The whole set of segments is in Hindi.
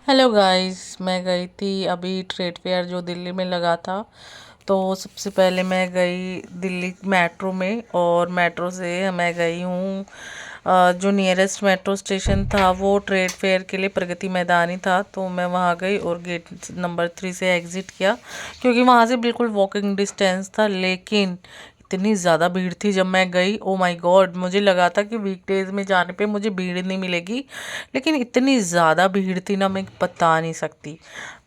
हेलो गाइस, मैं गई थी अभी ट्रेड फेयर जो दिल्ली में लगा था। तो सबसे पहले मैं गई दिल्ली मेट्रो में, और मेट्रो से मैं गई हूँ जो नियरेस्ट मेट्रो स्टेशन था वो ट्रेड फेयर के लिए प्रगति मैदान ही था। तो मैं वहाँ गई और गेट नंबर 3 से एग्ज़िट किया, क्योंकि वहाँ से बिल्कुल वॉकिंग डिस्टेंस था। लेकिन इतनी ज़्यादा भीड़ थी जब मैं गई, ओ माय गॉड, मुझे लगा था कि वीकडेज में जाने पे मुझे भीड़ नहीं मिलेगी, लेकिन इतनी ज़्यादा भीड़ थी ना, मैं बता नहीं सकती।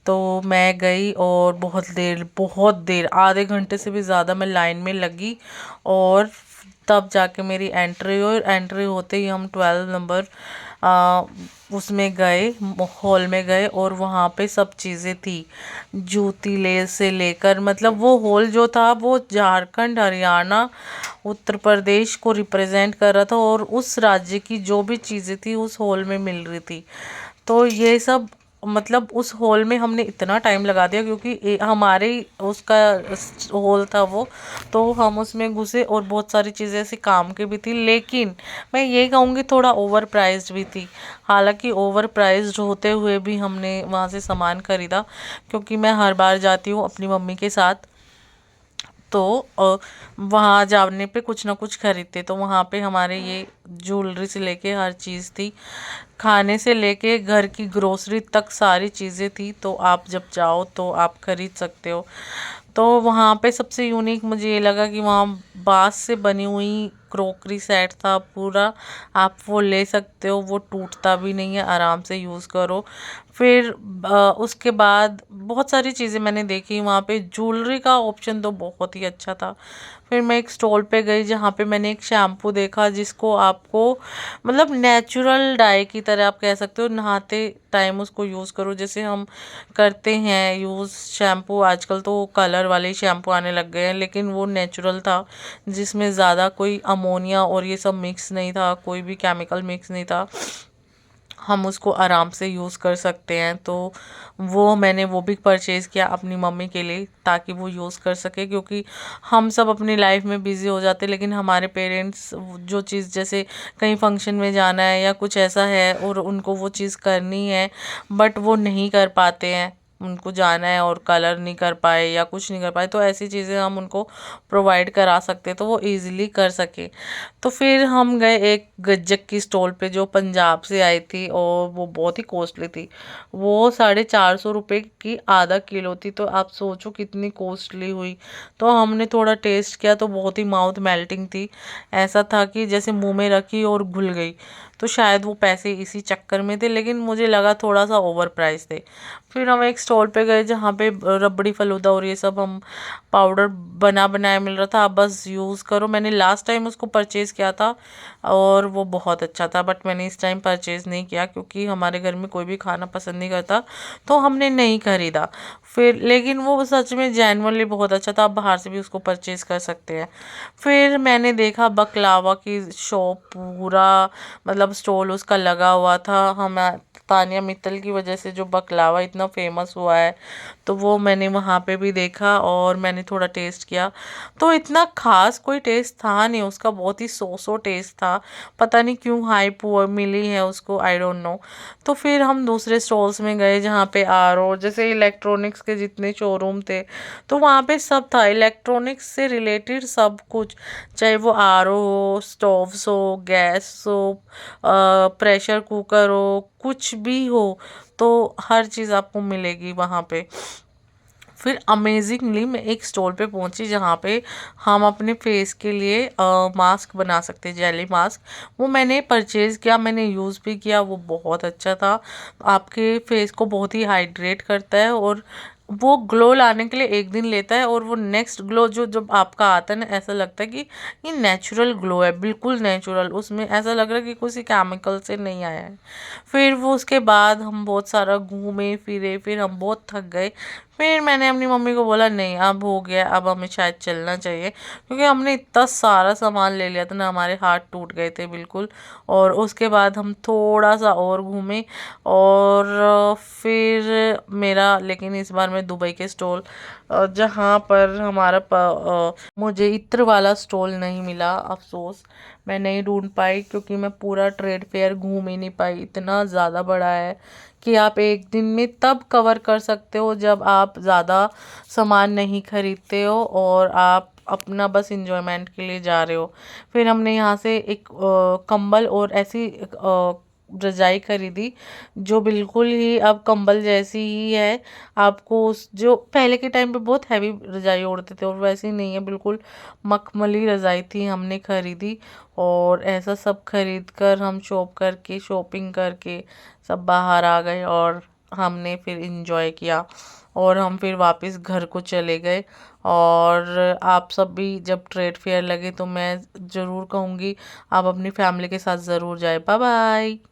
तो मैं गई और बहुत देर आधे घंटे से भी ज़्यादा मैं लाइन में लगी, और तब जाके मेरी एंट्री हुई। और एंट्री होते ही हम 12 नंबर आ, उसमें गए, हॉल में गए, और वहाँ पे सब चीज़ें थी, जूती ले से लेकर, मतलब वो हॉल जो था वो झारखंड, हरियाणा, उत्तर प्रदेश को रिप्रेजेंट कर रहा था, और उस राज्य की जो भी चीज़ें थी उस हॉल में मिल रही थी। तो ये सब, मतलब उस हॉल में हमने इतना टाइम लगा दिया, क्योंकि हमारे ही उसका हॉल था वो। तो हम उसमें घुसे और बहुत सारी चीज़ें ऐसी काम की भी थी, लेकिन मैं ये कहूँगी थोड़ा ओवर प्राइस्ड भी थी। हालांकि ओवर प्राइस्ड होते हुए भी हमने वहाँ से सामान खरीदा, क्योंकि मैं हर बार जाती हूँ अपनी मम्मी के साथ। तो वहाँ जाने पे कुछ ना कुछ खरीदते, तो वहाँ पे हमारे ये ज्वेलरी से लेके हर चीज़ थी, खाने से लेके घर की ग्रोसरी तक सारी चीज़ें थी। तो आप जब जाओ तो आप खरीद सकते हो। तो वहाँ पे सबसे यूनिक मुझे ये लगा कि वहाँ बांस से बनी हुई क्रोकरी सेट था पूरा। आप वो ले सकते हो, वो टूटता भी नहीं है, आराम से यूज़ करो। फिर उसके बाद बहुत सारी चीज़ें मैंने देखी वहाँ पे। ज्वेलरी का ऑप्शन तो बहुत ही अच्छा था। फिर मैं एक स्टॉल पे गई जहाँ पे मैंने एक शैम्पू देखा, जिसको आपको, मतलब नेचुरल डाई की तरह आप कह सकते हो, नहाते टाइम उसको यूज़ करो जैसे हम करते हैं यूज़ शैम्पू। आजकल तो कलर वाले शैम्पू आने लग गए हैं, लेकिन वो नेचुरल था, जिसमें ज़्यादा कोई अमोनिया और ये सब मिक्स नहीं था, कोई भी केमिकल मिक्स नहीं था, हम उसको आराम से यूज़ कर सकते हैं। तो वो भी परचेज़ किया अपनी मम्मी के लिए, ताकि वो यूज़ कर सके, क्योंकि हम सब अपनी लाइफ में बिज़ी हो जाते हैं, लेकिन हमारे पेरेंट्स जो चीज़, जैसे कहीं फंक्शन में जाना है या कुछ ऐसा है और उनको वो चीज़ करनी है, बट वो नहीं कर पाते हैं, उनको जाना है और कलर नहीं कर पाए या कुछ नहीं कर पाए, तो ऐसी चीज़ें हम उनको प्रोवाइड करा सकते हैं, तो वो इजीली कर सके। तो फिर हम गए एक गज्जक की स्टॉल पे जो पंजाब से आई थी, और वो बहुत ही कॉस्टली थी। वो 450 रुपये की आधा किलो थी, तो आप सोचो कितनी कॉस्टली हुई। तो हमने थोड़ा टेस्ट किया तो बहुत ही माउथ मेल्टिंग थी, ऐसा था कि जैसे मुंह में रखी और घुल गई। तो शायद वो पैसे इसी चक्कर में थे, लेकिन मुझे लगा थोड़ा सा ओवर प्राइस थे। फिर हम एक स्टॉल पे गए जहाँ पे रबड़ी फलूदा और ये सब हम पाउडर बना बनाया मिल रहा था, आप बस यूज़ करो। मैंने लास्ट टाइम उसको परचेज़ किया था और वो बहुत अच्छा था, बट मैंने इस टाइम परचेज़ नहीं किया, क्योंकि हमारे घर में कोई भी खाना पसंद नहीं करता, तो हमने नहीं खरीदा। फिर लेकिन वो सच में जेन्युइनली बहुत अच्छा था, आप बाहर से भी उसको परचेज़ कर सकते हैं। फिर मैंने देखा बकलावा की शॉप, पूरा मतलब स्टॉल उसका लगा हुआ था। हम तानिया मित्तल की वजह से जो बकलावा इतना फेमस हुआ है, तो वो मैंने वहाँ पे भी देखा और मैंने थोड़ा टेस्ट किया। तो इतना खास कोई टेस्ट था नहीं उसका, बहुत ही सो टेस्ट था, पता नहीं क्यों हाइप वो मिली है उसको, आई डोंट नो। तो फिर हम दूसरे स्टॉल्स में गए जहाँ पे आर ओ, जैसे इलेक्ट्रॉनिक्स के जितने शोरूम थे, तो वहाँ पे सब था इलेक्ट्रॉनिक्स से रिलेटेड सब कुछ, चाहे वो आर ओ हो, स्टोव्स हो, गैस हो, प्रेशर कुकर हो, कुछ भी हो, तो हर चीज़ आपको मिलेगी वहाँ पे। फिर अमेजिंगली मैं एक स्टॉल पे पहुंची जहाँ पे हम अपने फेस के लिए मास्क बना सकते हैं, जेली मास्क। वो मैंने परचेज़ किया, मैंने यूज़ भी किया, वो बहुत अच्छा था। आपके फेस को बहुत ही हाइड्रेट करता है, और वो ग्लो लाने के लिए एक दिन लेता है, और वो नेक्स्ट ग्लो जो जब आपका आता है ना, ऐसा लगता है कि ये नेचुरल ग्लो है, बिल्कुल नेचुरल, उसमें ऐसा लग रहा है कि किसी केमिकल से नहीं आया है। फिर वो उसके बाद हम बहुत सारा घूमे फिरे, फिर हम बहुत थक गए। फिर मैंने अपनी मम्मी को बोला नहीं अब हो गया, अब हमें शायद चलना चाहिए, क्योंकि हमने इतना सारा सामान ले लिया था ना, हमारे हाथ टूट गए थे बिल्कुल। और उसके बाद हम थोड़ा सा और घूमे, और फिर मेरा, लेकिन इस बार मैं दुबई के स्टॉल जहाँ पर हमारा मुझे इत्र वाला स्टॉल नहीं मिला, अफसोस मैं नहीं ढूंढ पाई, क्योंकि मैं पूरा ट्रेड फेयर घूम ही नहीं पाई। इतना ज़्यादा बड़ा है कि आप एक दिन में तब कवर कर सकते हो जब आप ज़्यादा सामान नहीं खरीदते हो और आप अपना बस इंजॉयमेंट के लिए जा रहे हो। फिर हमने यहाँ से एक कंबल और ऐसी रजाई खरीदी जो बिल्कुल ही अब कंबल जैसी ही है। आपको उस जो पहले के टाइम पे बहुत हैवी रजाई ओढ़ते थे और वैसी नहीं है, बिल्कुल मखमली रजाई थी, हमने खरीदी। और ऐसा सब खरीद कर हम शॉपिंग करके सब बाहर आ गए और हमने फिर इंजॉय किया और हम फिर वापस घर को चले गए। और आप सब भी जब ट्रेड फेयर लगे तो मैं ज़रूर कहूँगी आप अपनी फैमिली के साथ ज़रूर जाए। Bye bye.